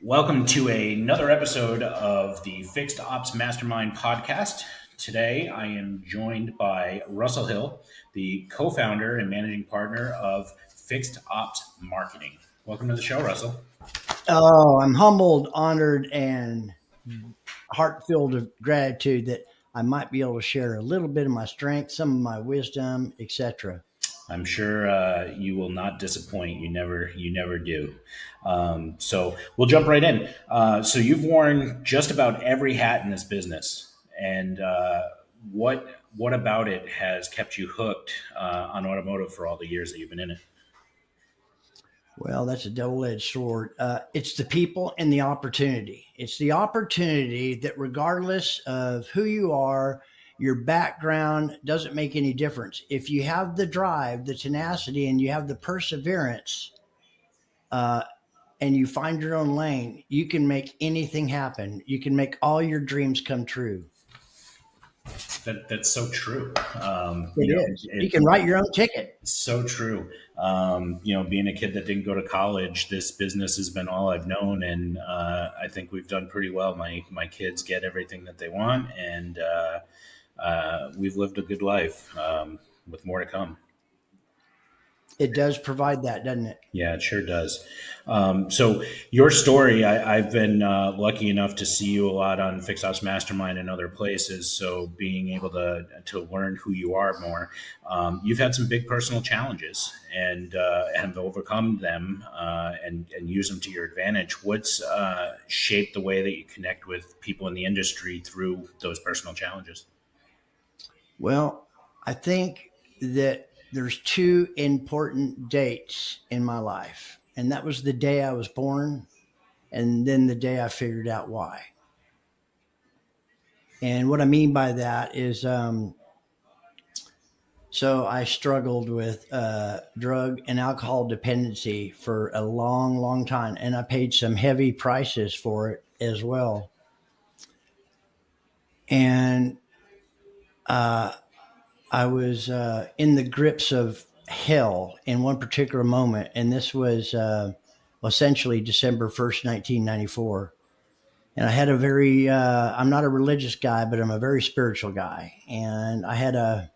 Welcome to another episode of the Fixed Ops Mastermind podcast. Today, I am joined by Russell Hill, the co founder and managing partner of Fixed Ops Marketing. Welcome to the show, Russell. Oh, I'm humbled, honored, and heart filled of gratitude that I might be able to share a little bit of my strength, some of my wisdom, etc. I'm sure you will not disappoint. You never do. So we'll jump right in. So you've worn just about every hat in this business, and what about it has kept you hooked on automotive for all the years that you've been in it? Well, that's a double-edged sword. It's the people and the opportunity. It's the opportunity that, regardless of who you are, your background doesn't make any difference. If you have the drive, the tenacity, and you have the perseverance, uh, and you find your own lane, you can make anything happen. You can make all your dreams come true. That's so true. It is. You can write your own ticket. It's so true. Being a kid that didn't go to college, this business has been all I've known, and I think we've done pretty well. My kids get everything that they want, and we've lived a good life with more to come. It does provide that, doesn't it? Yeah, it sure does. So your story, I've been lucky enough to see you a lot on Fixed Ops Mastermind and other places. So being able to learn who you are more, you've had some big personal challenges and have overcome them and use them to your advantage. What's shaped the way that you connect with people in the industry through those personal challenges? Well, I think that there's two important dates in my life, and that was the day I was born, and then the day I figured out why. And what I mean by that is, so I struggled with drug and alcohol dependency for a long, long time, and I paid some heavy prices for it as well. And I was in the grips of hell in one particular moment, and this was essentially December 1st, 1994. And I had I'm not a religious guy, but I'm a very spiritual guy. And I had a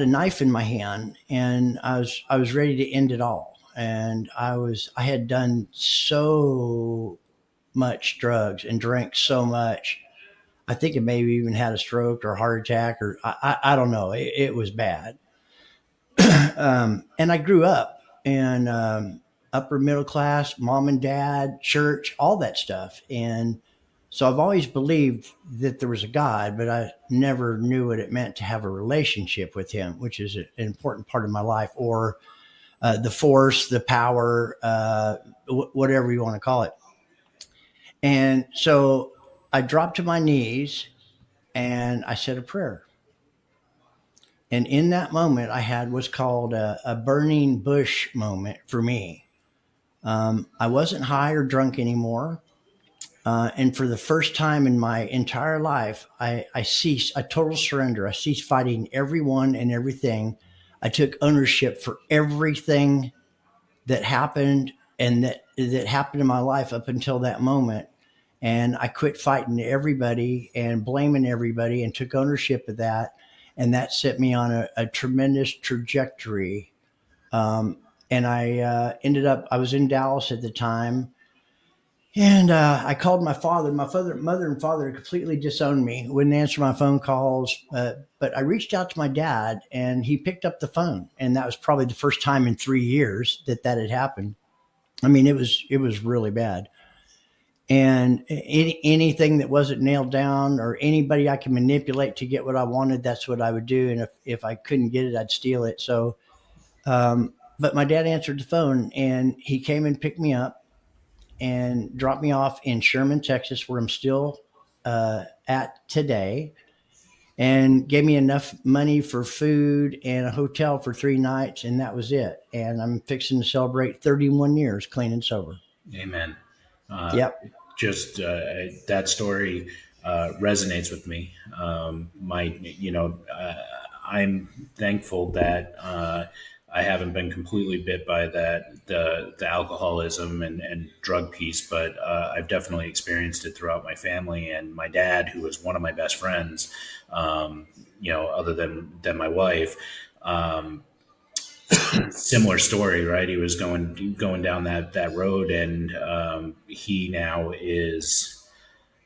knife in my hand, and I was ready to end it all. And I had done so much drugs and drank so much. I think it maybe even had a stroke or a heart attack, or I don't know. It was bad. And I grew up in upper middle class, mom and dad, church, all that stuff. And so I've always believed that there was a God, but I never knew what it meant to have a relationship with him, which is an important part of my life, or the force, the power, whatever you want to call it. And so I dropped to my knees and I said a prayer. And in that moment, I had what's called a burning bush moment for me. I wasn't high or drunk anymore. And for the first time in my entire life, I ceased a total surrender. I ceased fighting everyone and everything. I took ownership for everything that happened and that happened in my life up until that moment. And I quit fighting everybody and blaming everybody and took ownership of that. And that set me on a tremendous trajectory. And I ended up, I was in Dallas at the time. And I called my father. Mother and father completely disowned me, wouldn't answer my phone calls. But I reached out to my dad, and he picked up the phone. And that was probably the first time in 3 years that had happened. I mean, it was really bad. And anything that wasn't nailed down or anybody I could manipulate to get what I wanted, that's what I would do. And if I couldn't get it, I'd steal it. So, but my dad answered the phone, and he came and picked me up and dropped me off in Sherman, Texas, where I'm still at today, and gave me enough money for food and a hotel for 3 nights. And that was it. And I'm fixing to celebrate 31 years clean and sober. Amen. Yep. Just that story resonates with me. I'm thankful that I haven't been completely bit by the alcoholism and drug piece, but I've definitely experienced it throughout my family. And my dad, who was one of my best friends, other than my wife, um, similar story, right? He was going down that road, and he now is.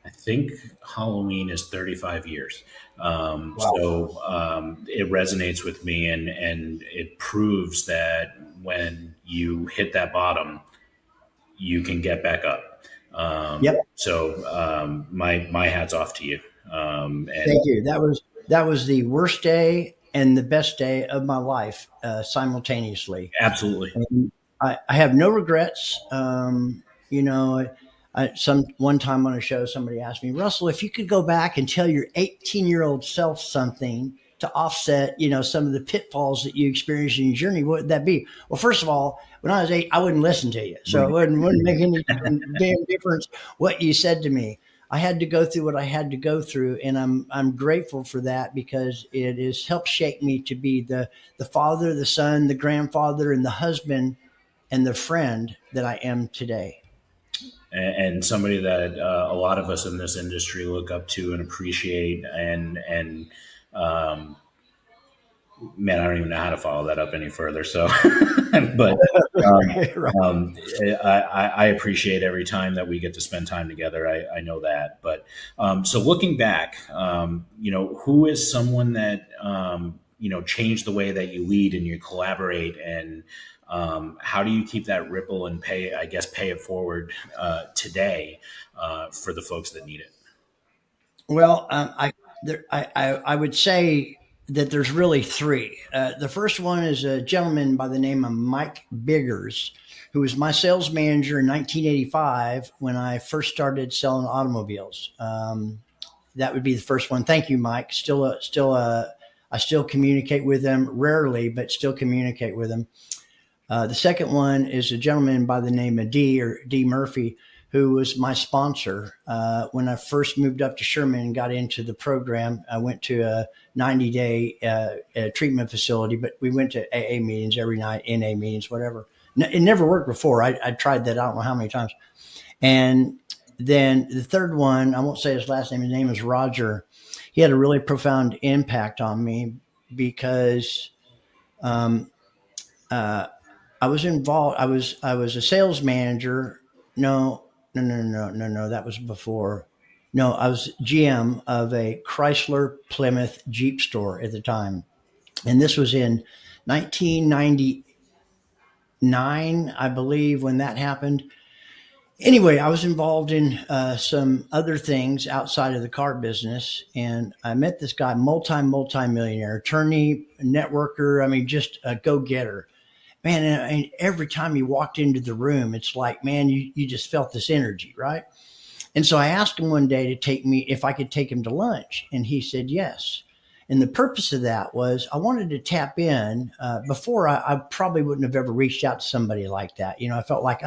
I think Halloween is 35 years. Wow. It resonates with me, and it proves that when you hit that bottom, you can get back up. Yep. My hat's off to you. And Thank you. That was the worst day and the best day of my life simultaneously. absolutely, I have no regrets. You know, some one time on a show, somebody asked me, Russell, if you could go back and tell your 18-year-old self something to offset, some of the pitfalls that you experienced in your journey, what would that be? Well, first of all, when I was 8, I wouldn't listen to you, so it wouldn't make any damn difference what you said to me. I had to go through what I had to go through, and I'm grateful for that because it has helped shape me to be the father, the son, the grandfather, and the husband and the friend that I am today. and somebody that a lot of us in this industry look up to and appreciate, and man, I don't even know how to follow that up any further. So, but um, Right. um, I appreciate every time that we get to spend time together. I know that. But so looking back, who is someone that changed the way that you lead and you collaborate, and how do you keep that ripple and pay it forward today for the folks that need it? Well, I would say that there's really three. The first one is a gentleman by the name of Mike Biggers, who was my sales manager in 1985 when I first started selling automobiles. That would be the first one. Thank you, Mike. I still communicate with him rarely, but still communicate with him. The second one is a gentleman by the name of D Murphy, who was my sponsor. When I first moved up to Sherman and got into the program, I went to a 90-day treatment facility, but we went to AA meetings every night, NA meetings, whatever. It never worked before. I tried that, I don't know how many times. And then the third one, I won't say his last name. His name is Roger. He had a really profound impact on me because um, uh, I was involved. I was a sales manager. No, no, no, no, no, no. That was before. No, I was GM of a Chrysler Plymouth Jeep store at the time, and this was in 1999, I believe, when that happened. Anyway, I was involved in some other things outside of the car business, and I met this guy, multi millionaire, attorney, networker. I mean, just a go getter, man. And every time you walked into the room, it's like, man, you just felt this energy, right? And so I asked him one day to take me, if I could take him to lunch, and he said yes. And the purpose of that was I wanted to tap in. Before, I probably wouldn't have ever reached out to somebody like that. I felt like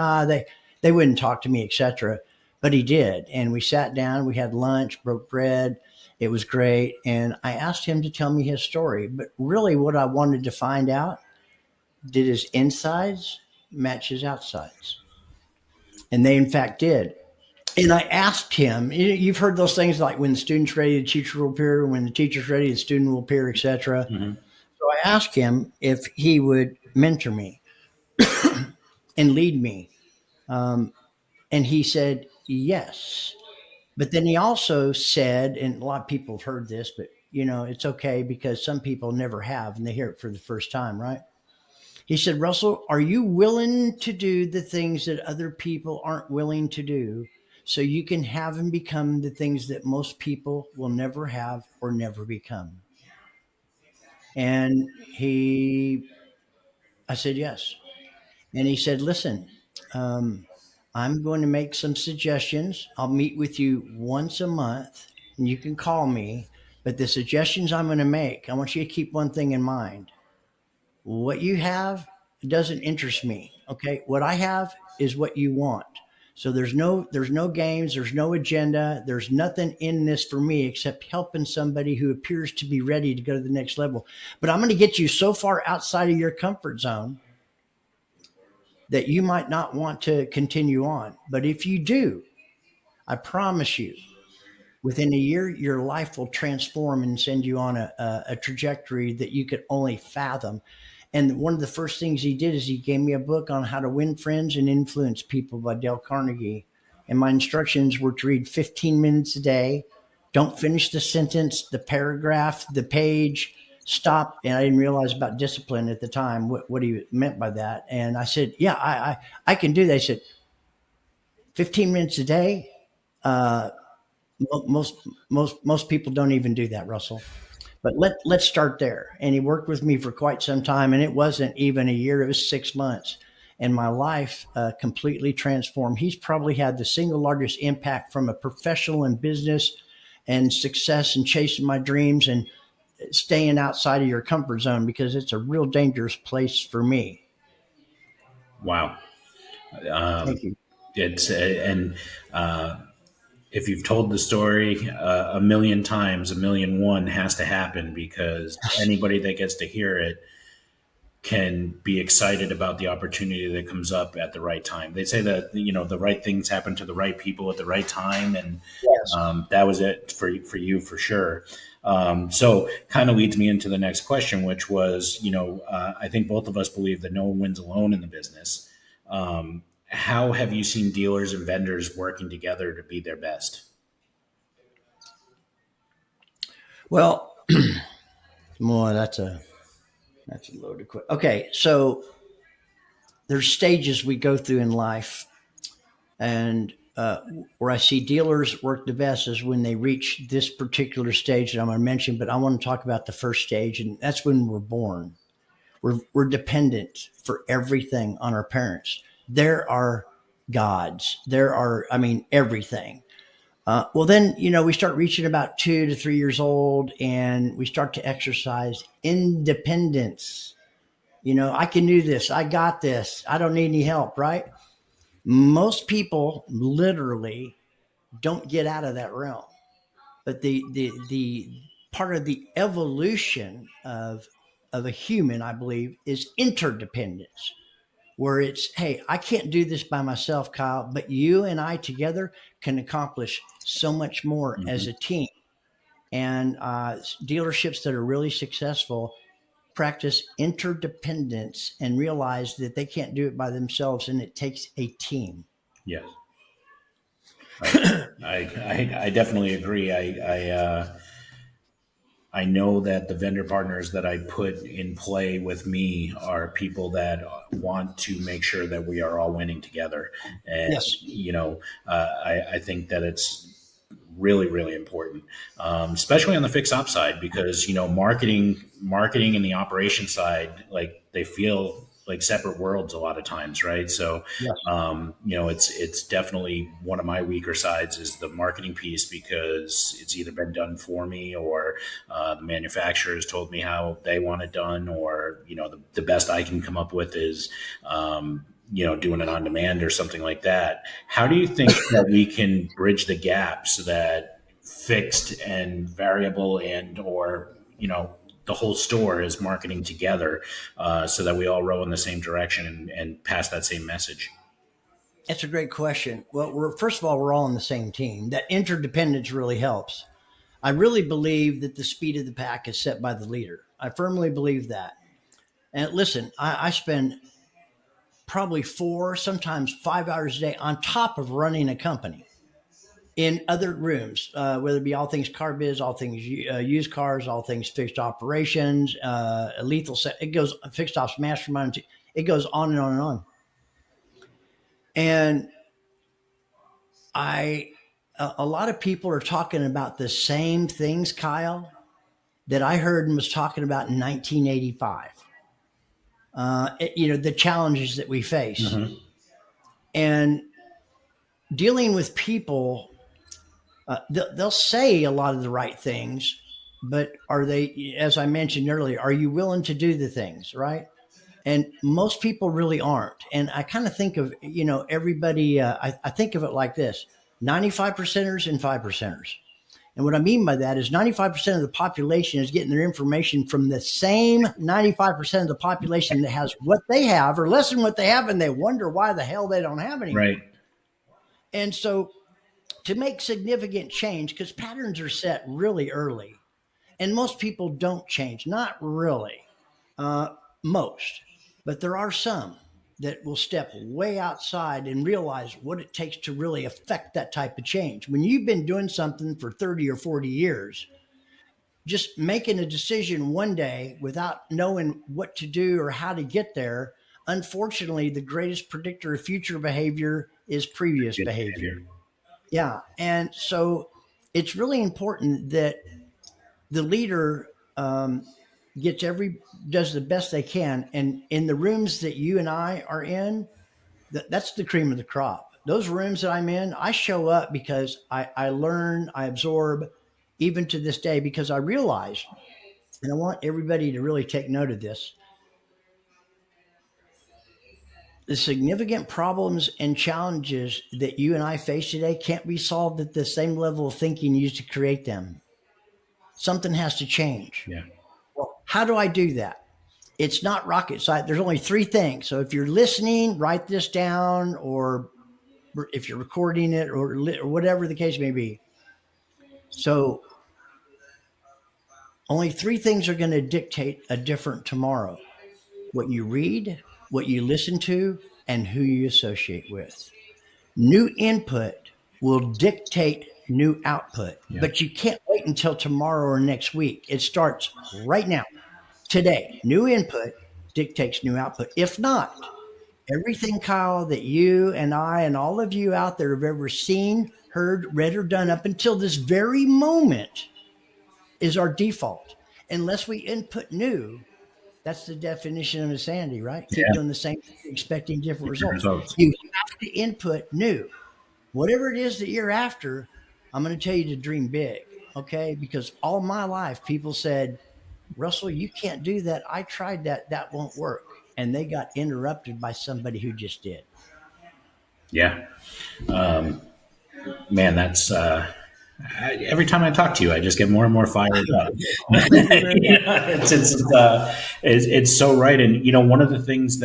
they wouldn't talk to me, etc. But he did, and we sat down, we had lunch, broke bread. It was great, and I asked him to tell me his story. But really, what I wanted to find out, did his insides match his outsides? And they, in fact, did. And I asked him, you've heard those things like when the student's ready, the teacher will appear, when the teacher's ready, the student will appear, etc. Mm-hmm. So I asked him if he would mentor me and lead me. Um, and he said, yes. But then he also said, and a lot of people have heard this, but it's okay because some people never have and they hear it for the first time, right? He said, Russell, are you willing to do the things that other people aren't willing to do so you can have and become the things that most people will never have or never become? And I said, yes. And he said, listen, um, I'm going to make some suggestions. I'll meet with you once a month and you can call me. But the suggestions I'm going to make, I want you to keep one thing in mind. What you have doesn't interest me. Okay. What I have is what you want. So there's no games, there's no agenda, there's nothing in this for me except helping somebody who appears to be ready to go to the next level. But I'm going to get you so far outside of your comfort zone that you might not want to continue on. But if you do, I promise you, within a year, your life will transform and send you on a trajectory that you could only fathom. And one of the first things he did is he gave me a book on how to win friends and influence people by Dale Carnegie. And my instructions were to read 15 minutes a day. Don't finish the sentence, the paragraph, the page. Stop. And I didn't realize about discipline at the time, what he meant by that. And I said, yeah, I can do that. He said, 15 minutes a day. Uh, most people don't even do that, Russell. But let's start there. And he worked with me for quite some time, and it wasn't even a year; it was 6 months, and my life completely transformed. He's probably had the single largest impact from a professional and business and success and chasing my dreams and staying outside of your comfort zone because it's a real dangerous place for me. Wow. Um, Thank you. it's and if you've told the story a million times, a million one has to happen because anybody that gets to hear it can be excited about the opportunity that comes up at the right time. They say that the right things happen to the right people at the right time, and Yes. that was it for you for sure. So, kind of leads me into the next question, which was, I think both of us believe that no one wins alone in the business. How have you seen dealers and vendors working together to be their best? Well, boy, that's a loaded question. Okay, so there's stages we go through in life, and where I see dealers work the best is when they reach this particular stage that I'm going to mention. But I want to talk about the first stage, and that's when we're born. We're dependent for everything on our parents. There are gods. There are, I mean, everything. Well, then, we start reaching about 2 to 3 years old and we start to exercise independence. I can do this. I got this. I don't need any help, right? Most people literally don't get out of that realm. But the part of the evolution of a human, I believe, is interdependence, where it's, hey, I can't do this by myself, Kyle, but you and I together can accomplish so much more as Hmm. a team. And dealerships that are really successful practice interdependence and realize that they can't do it by themselves and it takes a team. Yes, I definitely agree. I know that the vendor partners that I put in play with me are people that want to make sure that we are all winning together. And, Yes. I think that it's really, really important, especially on the fixed op side, because, marketing and the operation side, like they feel like separate worlds a lot of times. Right. So, Yes. it's definitely one of my weaker sides is the marketing piece because it's either been done for me or the manufacturers told me how they want it done, or the best I can come up with is doing it on demand or something like that. How do you think that we can bridge the gap so that fixed and variable and or the whole store is marketing together, so that we all row in the same direction and pass that same message? That's a great question. Well, first of all, we're all on the same team. That interdependence really helps. I really believe that the speed of the pack is set by the leader. I firmly believe that. And listen, I spend probably 4, sometimes 5 hours a day on top of running a company in other rooms, whether it be all things car biz, all things used cars, all things fixed operations, lethal set. It goes fixed ops mastermind. It goes on and on and on. And I, a lot of people are talking about the same things, Kyle, that I heard and was talking about in 1985. The challenges that we face Hmm. and dealing with people. They'll say a lot of the right things, but are they, as I mentioned earlier, are you willing to do the things, right? And most people really aren't. And I kind of think of, everybody, I think of it like this: 95 percenters and 5 percenters. And what I mean by that is 95% of the population is getting their information from the same 95% of the population that has what they have or less than what they have, and they wonder why the hell they don't have anymore. Right. And so to make significant change, because patterns are set really early, and most people don't change, not really, uh, most, but there are some that will step way outside and realize what it takes to really affect that type of change. When you've been doing something for 30 or 40 years, just making a decision one day without knowing what to do or how to get there, unfortunately, the greatest predictor of future behavior is previous Good behavior. behavior. Yeah. And so it's really important that the leader gets does the best they can. And in the rooms that you and I are in, that's the cream of the crop. Those rooms that I'm in, I show up because I learn, I absorb, even to this day, because I realize, and I want everybody to really take note of this: the significant problems and challenges that you and I face today can't be solved at the same level of thinking used to create them. Something has to change. Yeah. Well, how do I do that? It's not rocket science. There's only three things. So if you're listening, write this down, or if you're recording it, or whatever the case may be. So only three things are going to dictate a different tomorrow: what you read, what you listen to, and who you associate with. New input will dictate new output, Yeah. but you can't wait until tomorrow or next week. It starts right now, today. New input dictates new output. If not, everything, Kyle, that you and I and all of you out there have ever seen, heard, read, or done up until this very moment is our default. Unless we input new, that's the definition of insanity, right? Keep Yeah. doing the same thing, expecting different Different results. results. You have to input new. Whatever it is that you're after, I'm going to tell you to dream big, okay? Because all my life, people said, Russell, you can't do that. I tried that. That won't work. And they got interrupted by somebody who just did. Yeah. Um, Man, that's every time I talk to you, I just get more and more fired up. Well, thank you very much. It's so right. And one of the things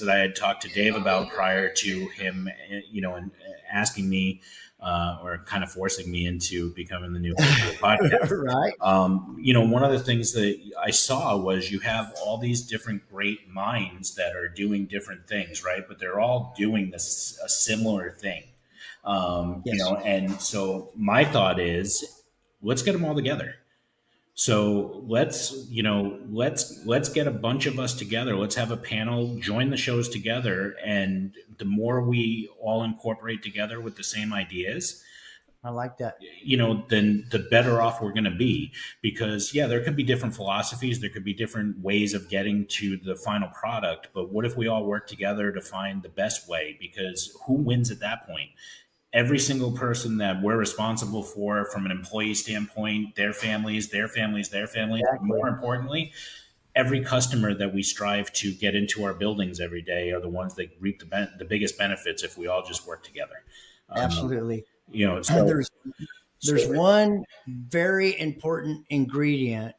that I had talked to Dave about prior to him, and asking me, or kind of forcing me into becoming the new host of the podcast. Right. One of the things that I saw was you have all these different great minds that are doing different things, right? But they're all doing this a similar thing. Yes. And so my thought is, let's get them all together. So let's get a bunch of us together. Let's have a panel, join the shows together, and the more we all incorporate together with the same ideas, I like that. then the better off we're going to be. Because yeah, there could be different philosophies, there could be different ways of getting to the final product, but what if we all work together to find the best way? Because who wins at that point? Every single person that we're responsible for, from an employee standpoint, their families, their families, their families. Exactly. More importantly, every customer that we strive to get into our buildings every day are the ones that reap the biggest benefits if we all just work together. Um, Absolutely. so There's one very important ingredient,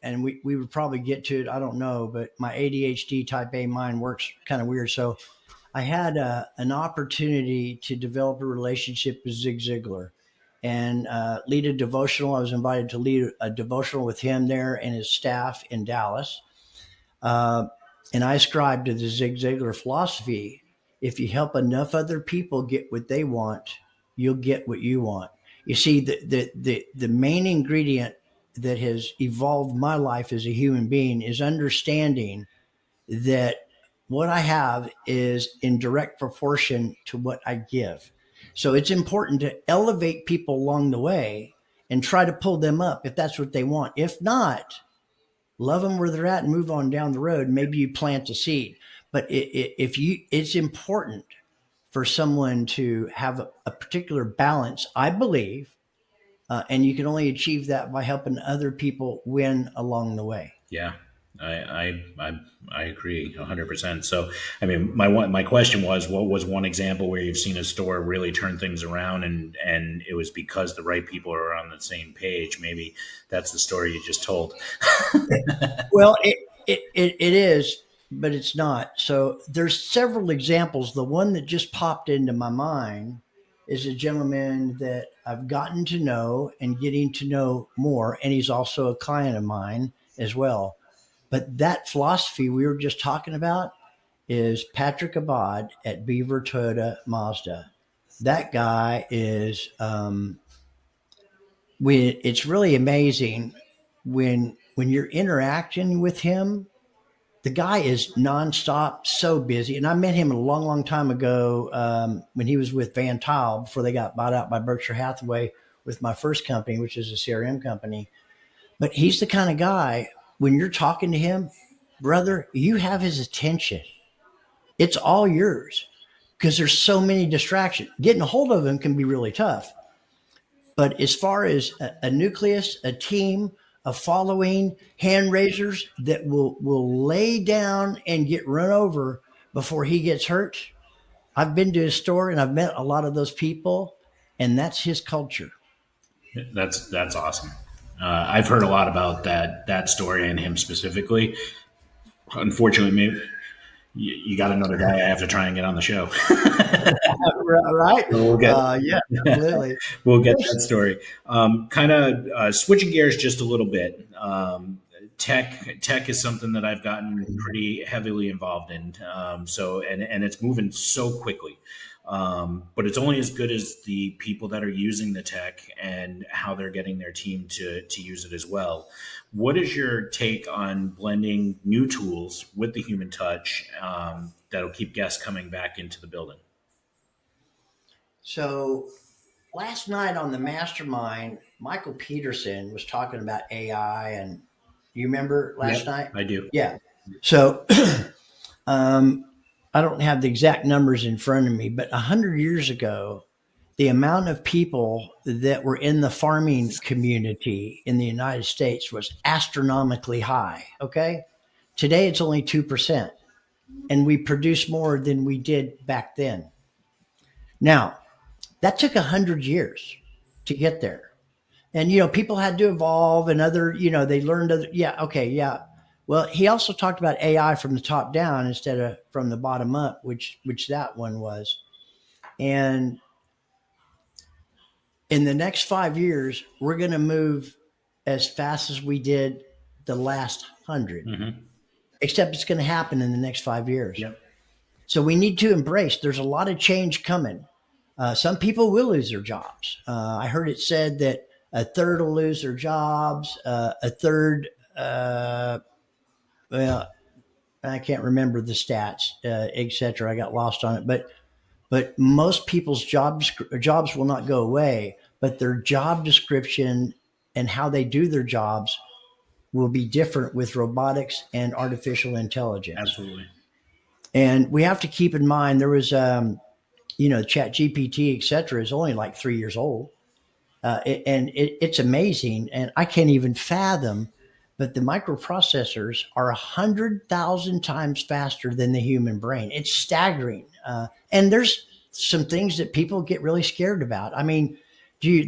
and we would probably get to it. I don't know, but my ADHD type A mind works kind of weird. So I had an opportunity to develop a relationship with Zig Ziglar and lead a devotional. I was invited to lead a devotional with him there and his staff in Dallas. Uh, and I ascribe to the Zig Ziglar philosophy: if you help enough other people get what they want, you'll get what you want. You see, the main ingredient that has evolved my life as a human being is understanding that what I have is in direct proportion to what I give. So it's important to elevate people along the way and try to pull them up if that's what they want. If not, love them where they're at and move on down the road. Maybe you plant a seed, but if you, it's important for someone to have a particular balance, I believe, and you can only achieve that by helping other people win along the way. yeah, I agree 100%. So, I mean, my question was, what was one example where you've seen a store really turn things around, and it was because the right people are on the same page? Maybe that's the story you just told. Well, it is, but it's not. So there's several examples. The one that just popped into my mind is a gentleman that I've gotten to know and getting to know more, and he's also a client of mine as well. But that philosophy we were just talking about is Patrick Abad at Beaver Toyota Mazda. That guy is it's really amazing when you're interacting with him. The guy is nonstop, so busy. And I met him a long, long time ago when he was with Van Tile before they got bought out by Berkshire Hathaway with my first company, which is a CRM company. But he's the kind of guy, when you're talking to him, brother, you have his attention. It's all yours because there's so many distractions. Getting a hold of him can be really tough. But as far as a nucleus, a team, a following, hand raisers that will lay down and get run over before he gets hurt. I've been to his store and I've met a lot of those people, and that's his culture. That's awesome. I've heard a lot about that story and him specifically. Unfortunately, maybe you got another guy I have to try and get on the show. Right? We'll get Yeah, absolutely. we'll get that story. Kind of switching gears just a little bit. Tech is something that I've gotten pretty heavily involved in. So and it's moving so quickly. But it's only as good as the people that are using the tech and how they're getting their team to use it as well. What is your take on blending new tools with the human touch that'll keep guests coming back into the building? So last night on the Mastermind, Michael Peterson was talking about AI, and you remember last Yep, night? I do. Yeah. So I don't have the exact numbers in front of me, but 100 years ago, the amount of people that were in the farming community in the United States was astronomically high. Okay. Today it's only 2%, and we produce more than we did back then. Now, that took 100 years to get there. And, people had to evolve and they learned other, yeah, okay, yeah. Well, he also talked about AI from the top down instead of from the bottom up, which that one was. And in the next 5 years, we're going to move as fast as we did the last 100, Hmm. except it's going to happen in the next 5 years. Yep. So we need to embrace, there's a lot of change coming. Some people will lose their jobs. I heard it said that a third will lose their jobs, a third, well, I can't remember the stats, et cetera. I got lost on it, but most people's jobs will not go away, but their job description and how they do their jobs will be different with robotics and artificial intelligence. Absolutely. And we have to keep in mind there was, Chat GPT, et cetera, is only like 3 years old. It's amazing. And I can't even fathom, but the microprocessors are 100,000 times faster than the human brain. It's staggering. And there's some things that people get really scared about. I mean, you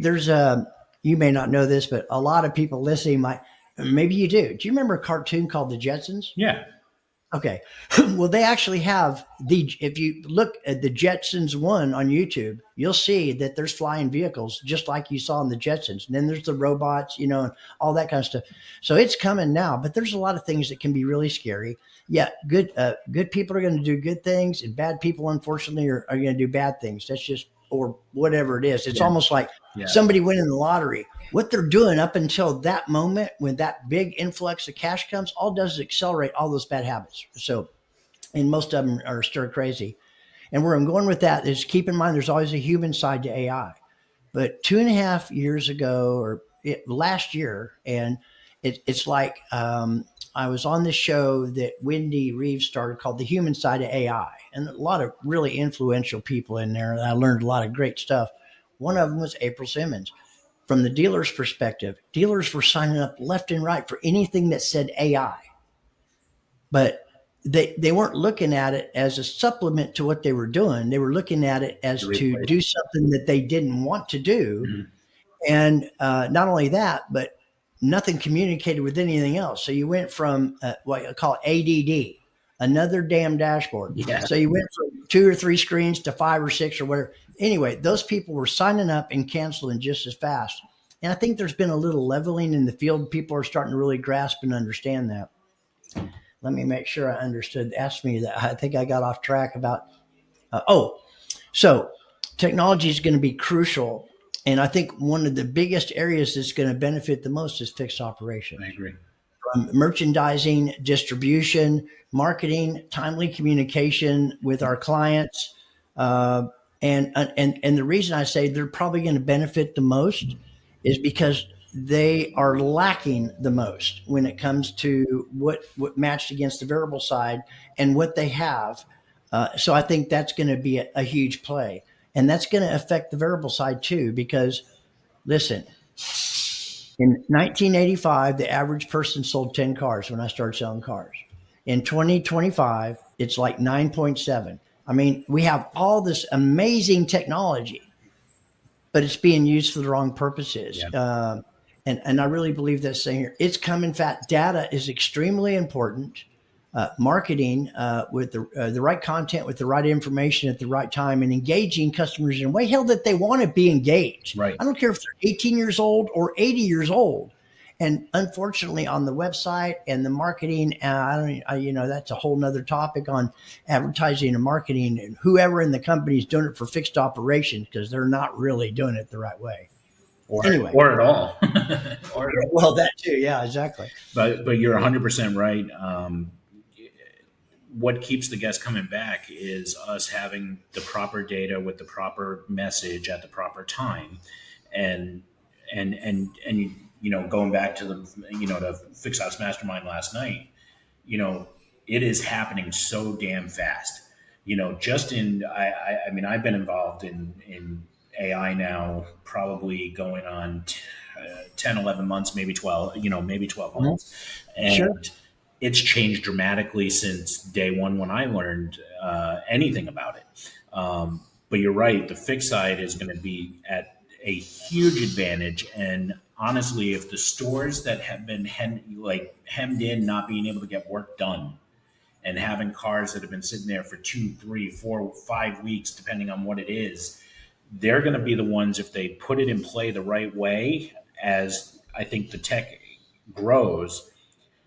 may not know this, but a lot of people listening might, maybe you do. Do you remember a cartoon called The Jetsons? Yeah. Okay. Well, they actually have if you look at the Jetsons one on YouTube, you'll see that there's flying vehicles just like you saw in the Jetsons. And then there's the robots, and all that kind of stuff. So it's coming now, but there's a lot of things that can be really scary. Yeah. Good people are going to do good things, and bad people, unfortunately, are going to do bad things. That's just, or whatever it is. It's Yeah. almost like Yeah. somebody winning the lottery. What they're doing up until that moment when that big influx of cash comes, all does is accelerate all those bad habits. So, and most of them are stir crazy. And where I'm going with that is keep in mind there's always a human side to AI. But 2.5 years ago, or last year, and it's like I was on this show that Wendy Reeves started called The Human Side of AI. And a lot of really influential people in there. And I learned a lot of great stuff. One of them was April Simmons. From the dealer's perspective, dealers were signing up left and right for anything that said AI. but they weren't looking at it as a supplement to what they were doing. They were looking at it The as to replacement. do something that they didn't want to do. Mhm. And not only that, but nothing communicated with anything else. So you went from what I call ADD, another damn dashboard. Yeah. So you went from 2 or 3 screens to 5 or 6 or whatever. Anyway, those people were signing up and canceling just as fast. And I think there's been a little leveling in the field. People are starting to really grasp and understand that. Let me make sure I understood. Ask me that. I think I got off track about. So technology is going to be crucial. And I think one of the biggest areas that's going to benefit the most is fixed operations. I agree. From merchandising, distribution, marketing, timely communication with our clients. Uh, and the reason I say they're probably going to benefit the most is because they are lacking the most when it comes to what matched against the variable side and what they have. So I think that's going to be a huge play, and that's going to affect the variable side too. Because listen, in 1985, the average person sold 10 cars when I started selling cars. In 2025, it's like 9.7. I mean, we have all this amazing technology, but it's being used for the wrong purposes. Yeah. And I really believe this thing here. It's coming fat. Data is extremely important. Marketing with the right content, with the right information at the right time, and engaging customers in a way hell that they want to be engaged. Right. I don't care if they're 18 years old or 80 years old. And unfortunately, on the website and the marketing, that's a whole nother topic on advertising and marketing, and whoever in the company is doing it for fixed operations because they're not really doing it the right way. Or Anyway, or at all. Or, well, that too, yeah, exactly. but you're 100% right. What keeps the guests coming back is us having the proper data with the proper message at the proper time, and and going back to the Fix Ops Mastermind last night. you know it is happening so damn fast. Just in I mean, I've been involved in AI now, probably going on 10, 11 months, maybe 12, maybe 12 Mhm. months. And Sure. it's changed dramatically since day one when I learned anything about it. But you're right, the fixed side is going to be at a huge advantage. And honestly, if the stores that have been hemmed in, not being able to get work done, and having cars that have been sitting there for 2, 3, 4, 5 weeks, depending on what it is, they're going to be the ones, if they put it in play the right way, as I think the tech grows,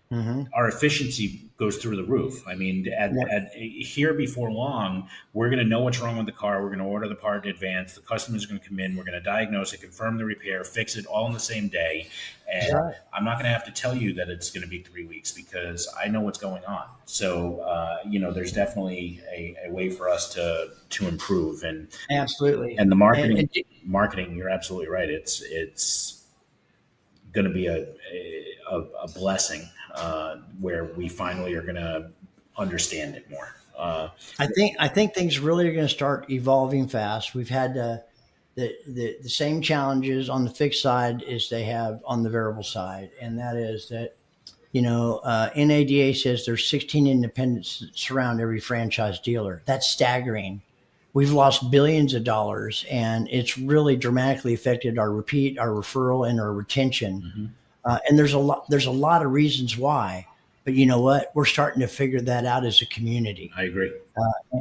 Hmm. our efficiency goes through the roof. I mean, Yeah. here before long, we're going to know what's wrong with the car. We're going to order the part in advance. The customer's going to come in. We're going to diagnose it, confirm the repair, fix it all in the same day. That's And right. I'm not going to have to tell you that it's going to be 3 weeks because I know what's going on. So, there's definitely a way for us to improve. Absolutely. And the And, and marketing, you're absolutely right. It's going to be a blessing where we finally are going to understand it more. I think things really are going to start evolving fast. We've had the same challenges on the fixed side as they have on the variable side, and that is that NADA says there's 16 independents that surround every franchise dealer. That's staggering. We've lost billions of dollars, and it's really dramatically affected our repeat, our referral, and our retention. Mhm. And there's a lot of reasons why. But you know what? We're starting to figure that out as a community, I agree.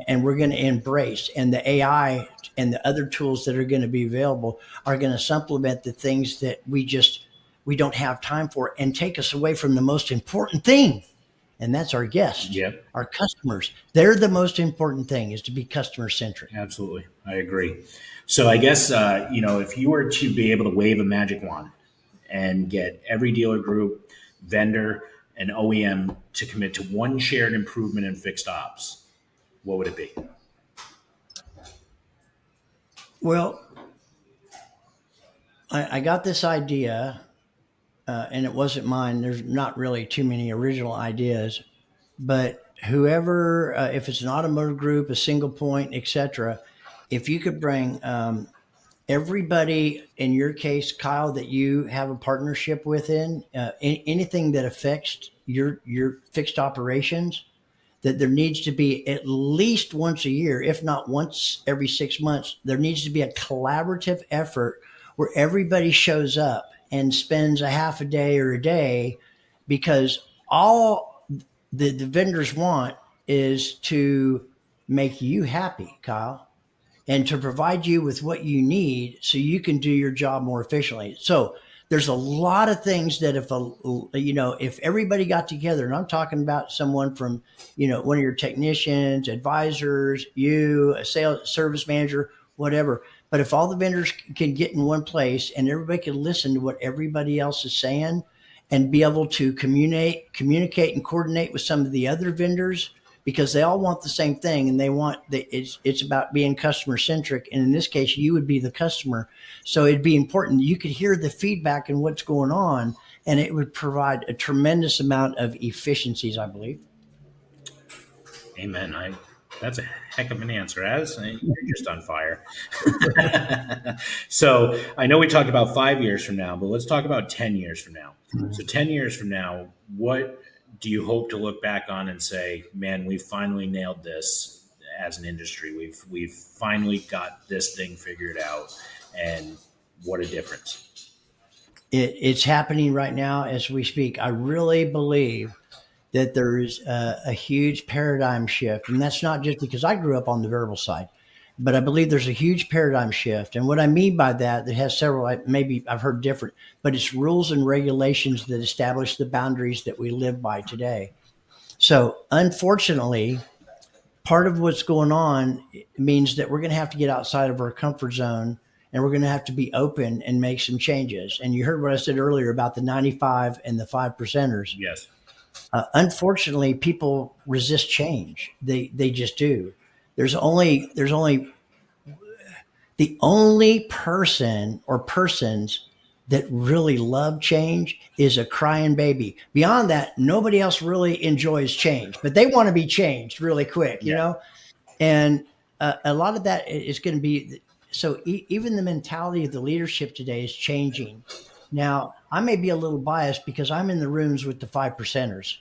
and we're going to embrace. And the AI and the other tools that are going to be available are going to supplement the things that we don't have time for and take us away from the most important thing, and that's our guests, Yep, our customers. They're the most important thing, is to be customer centric. absolutely. I agree. So I guess, if you were to be able to wave a magic wand and get every dealer group, vendor, and OEM to commit to one shared improvement in fixed ops, what would it be? Well, I got this idea, and it wasn't mine. There's not really too many original ideas, but whoever, if it's an automotive group, a single point, etc., if you could bring everybody, in your case, Kyle, that you have a partnership with, anything that affects your fixed operations, that there needs to be at least once a year, if not once every 6 months, there needs to be a collaborative effort where everybody shows up and spends a half a day or a day, because all the vendors want is to make you happy, Kyle, and to provide you with what you need so you can do your job more efficiently. So there's a lot of things that if everybody got together, and I'm talking about someone from, one of your technicians, advisors, you, a sales service manager, whatever. But if all the vendors can get in one place and everybody can listen to what everybody else is saying and be able to communicate and coordinate with some of the other vendors, because they all want the same thing, and it's about being customer centric. And in this case, you would be the customer. So it'd be important you could hear the feedback and what's going on, and it would provide a tremendous amount of efficiencies, I believe. Amen. That's a heck of an answer, Az. You're just on fire. So I know we talked about 5 years from now, but let's talk about 10 years from now. So 10 years from now, what do you hope to look back on and say, man, we finally nailed this as an industry. We've finally got this thing figured out, and what a difference. It's happening right now as we speak. I really believe that there is a huge paradigm shift. And that's not just because I grew up on the variable side, but I believe there's a huge paradigm shift. And what I mean by that has several, maybe I've heard different, but it's rules and regulations that establish the boundaries that we live by today. So unfortunately, part of what's going on means that we're going to have to get outside of our comfort zone, and we're going to have to be open and make some changes. And you heard what I said earlier about the 95 and the 5%ers. Yes. Unfortunately, people resist change. They just do. There's only the only person or persons that really love change is a crying baby. Beyond that, nobody else really enjoys change, but they want to be changed really quick, you know? And a lot of that is going to be, so even the mentality of the leadership today is changing. Now, I may be a little biased because I'm in the rooms with the 5%ers,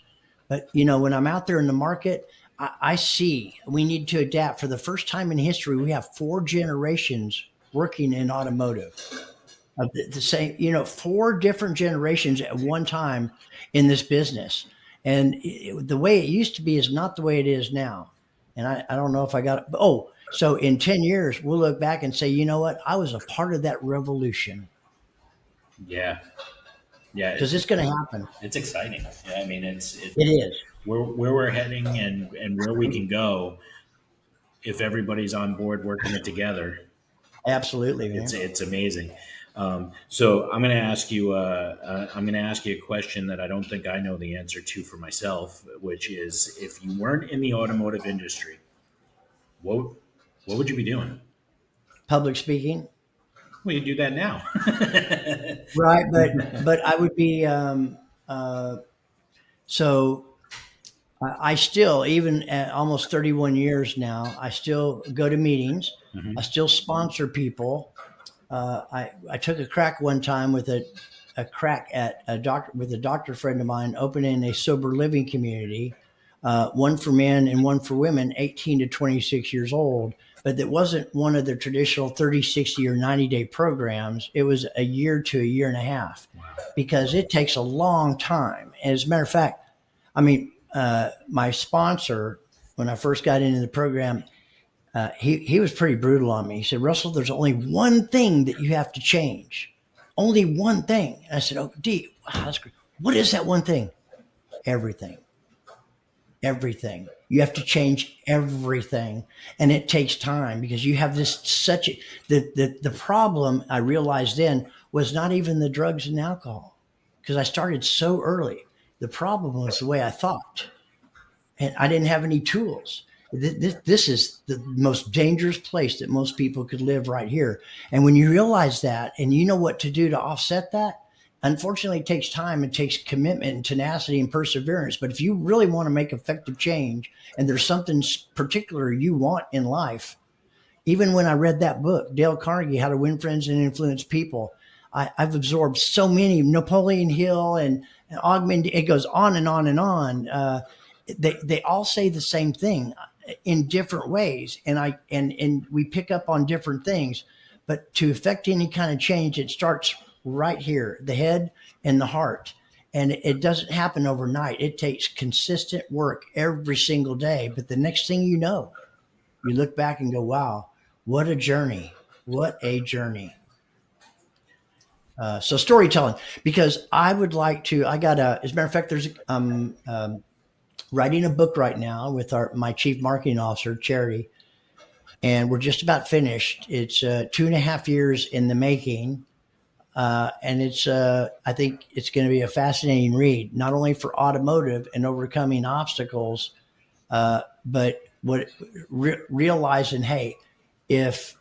but when I'm out there in the market, I see we need to adapt. For the first time in history, we have 4 generations working in automotive. The same, 4 different generations at one time in this business. And the way it used to be is not the way it is now. And I don't know if I got it. So in 10 years, we'll look back and say, you know what? I was a part of that revolution. Yeah. Because it's going to happen. It's exciting. Yeah, I mean, it is. Where we're heading and where we can go if everybody's on board working it together. Absolutely, man. It's amazing. So I'm going to ask you. I'm going to ask you a question that I don't think I know the answer to for myself, which is, if you weren't in the automotive industry, what would you be doing? Public speaking. Well, you do that now, right? But I would be. So I still, even at almost 31 years now, I still go to meetings. Mm-hmm. I still sponsor people. I took a crack one time with a crack at a doctor friend of mine, opening a sober living community, one for men and one for women, 18 to 26 years old. But it wasn't one of the traditional 30, 60, or 90-day programs. It was a year to a year and a half. Wow. Because it takes a long time. And as a matter of fact, my sponsor, when I first got into the program, he was pretty brutal on me. He said, Russell, there's only one thing that you have to change. Only one thing. And I said, oh, D, wow, that's great. What is that one thing? Everything. You have to change everything. And it takes time, because you have the problem I realized then was not even the drugs and alcohol, because I started so early. The problem was the way I thought. And I didn't have any tools. This is the most dangerous place that most people could live, right here. And when you realize that, and you know what to do to offset that, unfortunately, it takes time. It takes commitment and tenacity and perseverance. But if you really want to make effective change, and there's something particular you want in life, even when I read that book, Dale Carnegie, How to Win Friends and Influence People, I've absorbed so many, Napoleon Hill and augment. It goes on and on and on. They all say the same thing in different ways, and we pick up on different things. But to affect any kind of change, it starts right here, the head and the heart. And it doesn't happen overnight. It takes consistent work every single day. But the next thing you know, you look back and go, wow, what a journey. What a journey. So storytelling, because I would like to, as a matter of fact, there's, writing a book right now with my chief marketing officer, Charity, and we're just about finished. It's 2.5 years in the making. And I think it's going to be a fascinating read, not only for automotive and overcoming obstacles, but realizing, hey, if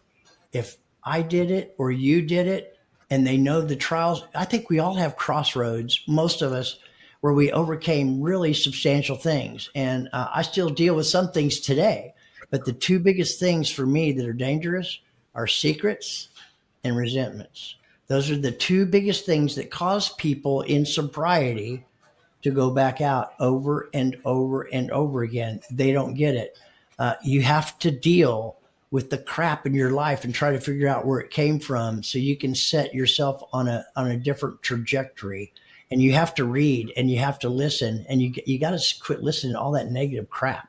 if I did it or you did it, and they know the trials, I think we all have crossroads, most of us, where we overcame really substantial things. And I still deal with some things today. But the two biggest things for me that are dangerous are secrets and resentments. Those are the two biggest things that cause people in sobriety to go back out over and over and over again. They don't get it. You have to deal with the crap in your life and try to figure out where it came from so you can set yourself on a different trajectory. And you have to read and you have to listen, and you got to quit listening to all that negative crap.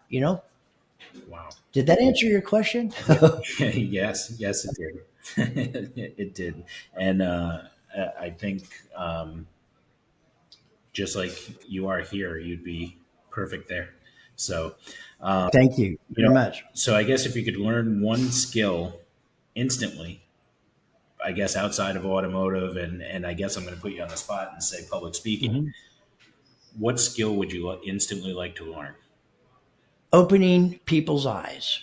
Wow. Did that answer your question? Yeah. Yes, yes, it did. It did. And I think just like you are here, you'd be perfect there. So, Thank you you very know, much. so I guess if you could learn one skill instantly, I guess outside of automotive, and I guess I'm going to put you on the spot and say public speaking, Mhm. what skill would you instantly like to learn? Opening people's eyes.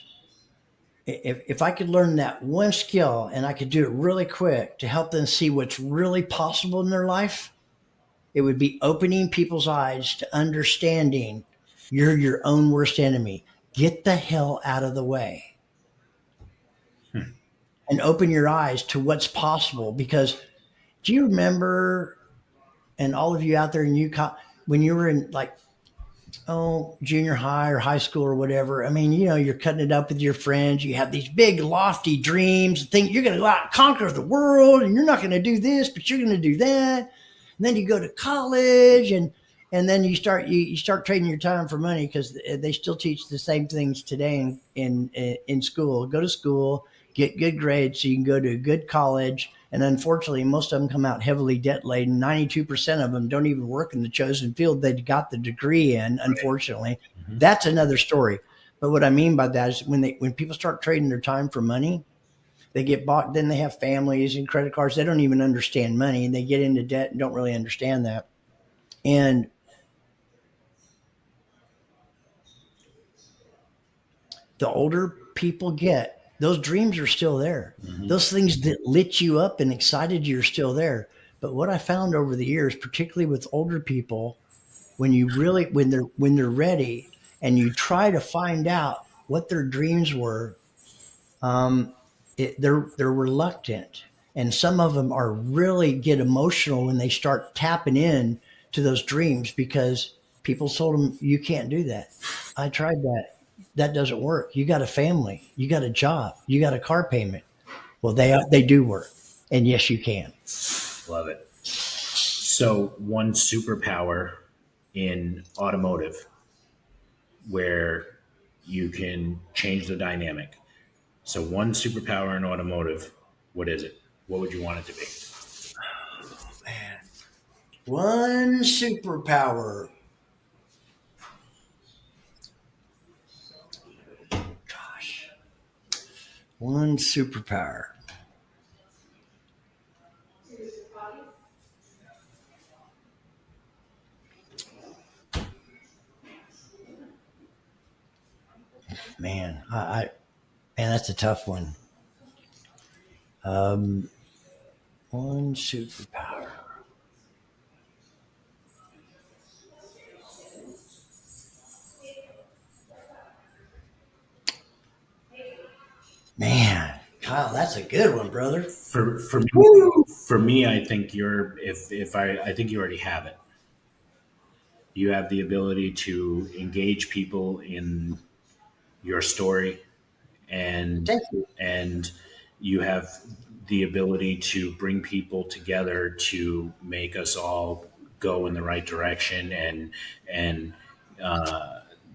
If I could learn that one skill and I could do it really quick to help them see what's really possible in their life, it would be opening people's eyes to understanding you're your own worst enemy. Get the hell out of the way Hmm. and open your eyes to what's possible. Because do you remember, and all of you out there in UConn, when you were in like junior high or high school or whatever. I mean, you're cutting it up with your friends. You have these big, lofty dreams, think you're going to go out and conquer the world, and you're not going to do this, but you're going to do that. And then you go to college, and then you start trading your time for money because they still teach the same things today in school. Go to school, get good grades so you can go to a good college. And unfortunately, most of them come out heavily debt laden. 92% of them don't even work in the chosen field they got the degree in, unfortunately. Hmm. That's another story. But what I mean by that is when people start trading their time for money, they get bought, then they have families and credit cards. They don't even understand money, and they get into debt and don't really understand that. And the older people get, those dreams are still there. Hmm. Those things that lit you up and excited you are still there. But what I found over the years, particularly with older people, when they're ready and you try to find out what their dreams were, um, they're reluctant, and some of them are really get emotional when they start tapping in to those dreams because people told them you can't do that. I tried that. That doesn't work. You got a family. You got a job. You got a car payment. Well, they do work, and yes, you can. Love it. So, one superpower in automotive where you can change the dynamic. So, one superpower in automotive, what is it? What would you want it to be? Man, one superpower. Gosh, one superpower. Man, man, that's a tough one. Um, one superpower. Man, Kyle, that's a good one, brother. For me, Woo! for me, I think you're if I think you already have it. You have the ability to engage people in your story, and Thank you. and you have the ability to bring people together to make us all go in the right direction, and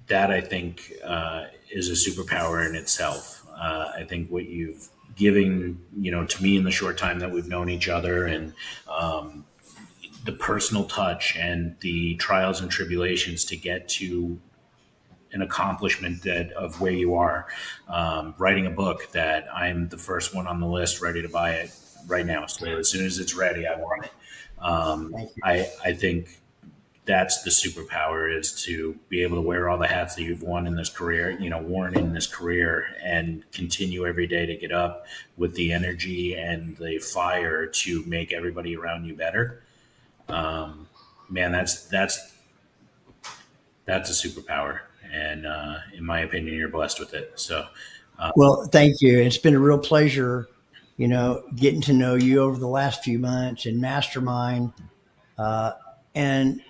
that I think is a superpower in itself. I think what you've given, to me in the short time that we've known each other, and the personal touch and the trials and tribulations to get to an accomplishment that of where you are. Writing a book that I'm the first one on the list ready to buy it right now. So as soon as it's ready, I want it. Thank you. I think that's the superpower, is to be able to wear all the hats that you've worn in this career, worn in this career, and continue every day to get up with the energy and the fire to make everybody around you better. Man, that's a superpower, and in my opinion, you're blessed with it. So, Well, thank you. It's been a real pleasure, getting to know you over the last few months in Mastermind. And,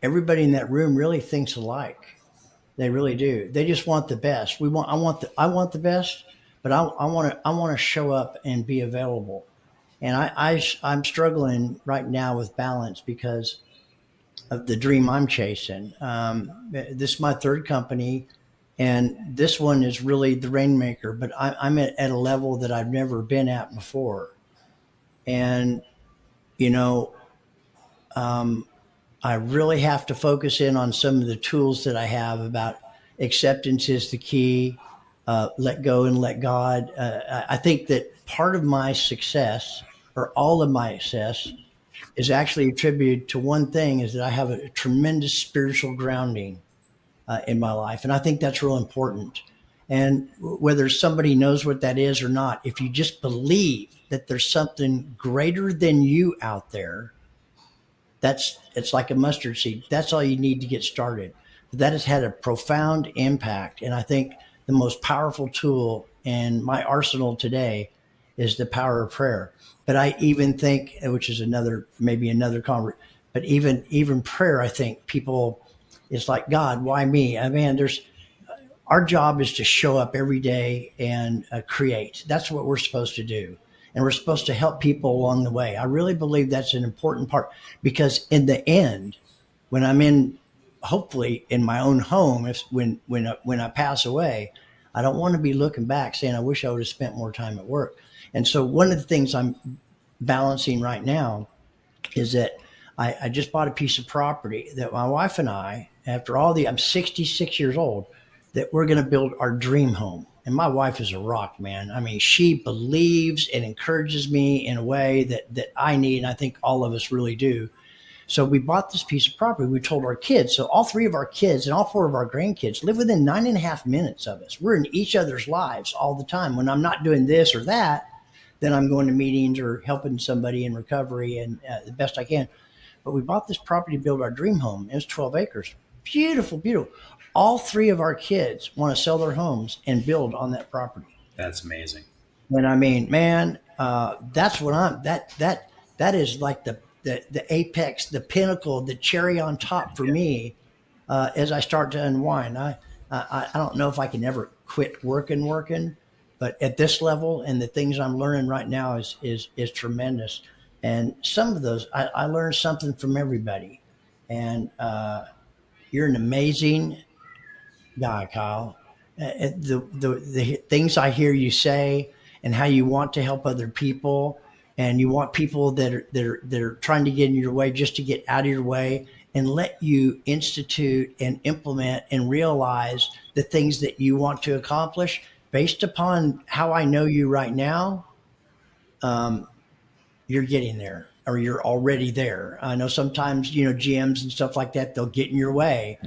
everybody in that room really thinks alike. They really do. They just want the best. I want the best, but I want to show up and be available. And I'm struggling right now with balance because of the dream I'm chasing. This is my third company, and this one is really the rainmaker. But I'm at a level that I've never been at before, and you know, um, I really have to focus in on some of the tools that I have about acceptance is the key. Let go and let God. I think that part of my success, or all of my success, is actually attributed to one thing: is that I have a tremendous spiritual grounding in my life, and I think that's real important. And whether somebody knows what that is or not, if you just believe that there's something greater than you out there, it's like a mustard seed. That's all you need to get started. That has had a profound impact, and I think the most powerful tool in my arsenal today is the power of prayer. But I even think, which is another conversation, but even prayer, I think people, it's like, God, why me? I mean, there's our job is to show up every day and create. That's what we're supposed to do. And we're supposed to help people along the way. I really believe that's an important part, because in the end, when I'm hopefully in my own home, when I pass away, I don't want to be looking back saying, I wish I would have spent more time at work. And so one of the things I'm balancing right now is that I just bought a piece of property that my wife and I, I'm 66 years old, that we're going to build our dream home. And my wife is a rock, man. I mean, she believes and encourages me in a way that I need, and I think all of us really do. So we bought this piece of property. We told our kids. So all three of our kids and all four of our grandkids live within 9.5 minutes of us. We're in each other's lives all the time. When I'm not doing this or that, then I'm going to meetings or helping somebody in recovery and the best I can. But we bought this property to build our dream home. It was 12 acres. Beautiful, beautiful. All three of our kids want to sell their homes and build on that property. that's amazing. And I mean, man, that's what that is like the apex, the pinnacle, the cherry on top for me. As I start to unwind, I don't know if I can ever quit working, but at this level and the things I'm learning right now is tremendous. And some of those, I learned something from everybody. And you're an amazing guy, Kyle. The things I hear you say, and how you want to help other people, and you want people that are trying to get in your way just to get out of your way, and let you institute and implement and realize the things that you want to accomplish based upon how I know you right now. You're getting there, or you're already there. I know sometimes, GMs and stuff like that, they'll get in your way,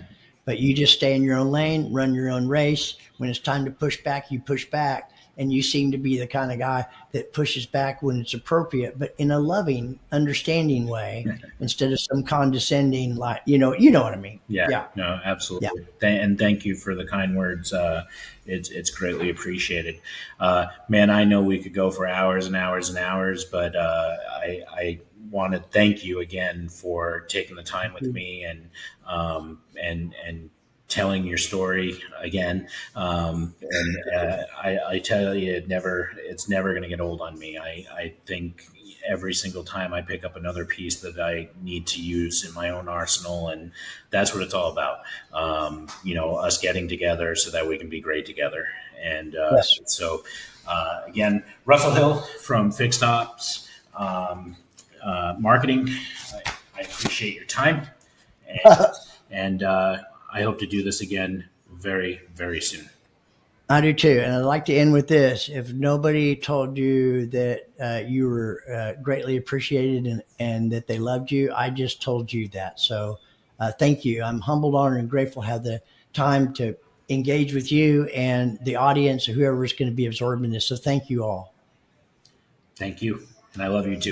but you just stay in your own lane, run your own race. When it's time to push back, you push back. And you seem to be the kind of guy that pushes back when it's appropriate, but in a loving, understanding way, instead of some condescending, like, you know what I mean? Yeah, Yeah. no, Yeah. absolutely. And thank you for the kind words. It's greatly appreciated. Man, I know we could go for hours and hours and hours, but I want to thank you again for taking the time with you. me and telling your story again. I tell you, it's never going to get old on me. I think every single time I pick up another piece that I need to use in my own arsenal, and that's what it's all about. Us getting together so that we can be great together. And Yes. again, Russell Hill from Fixed Ops Marketing. I appreciate your time, and I hope to do this again very, very soon. I do too. And I'd like to end with this. If nobody told you that you were greatly appreciated and that they loved you, I just told you that. So thank you. I'm humbled, honored, and grateful to have the time to engage with you and the audience or whoever is going to be absorbing this. So thank you all. Thank you. And I love you too.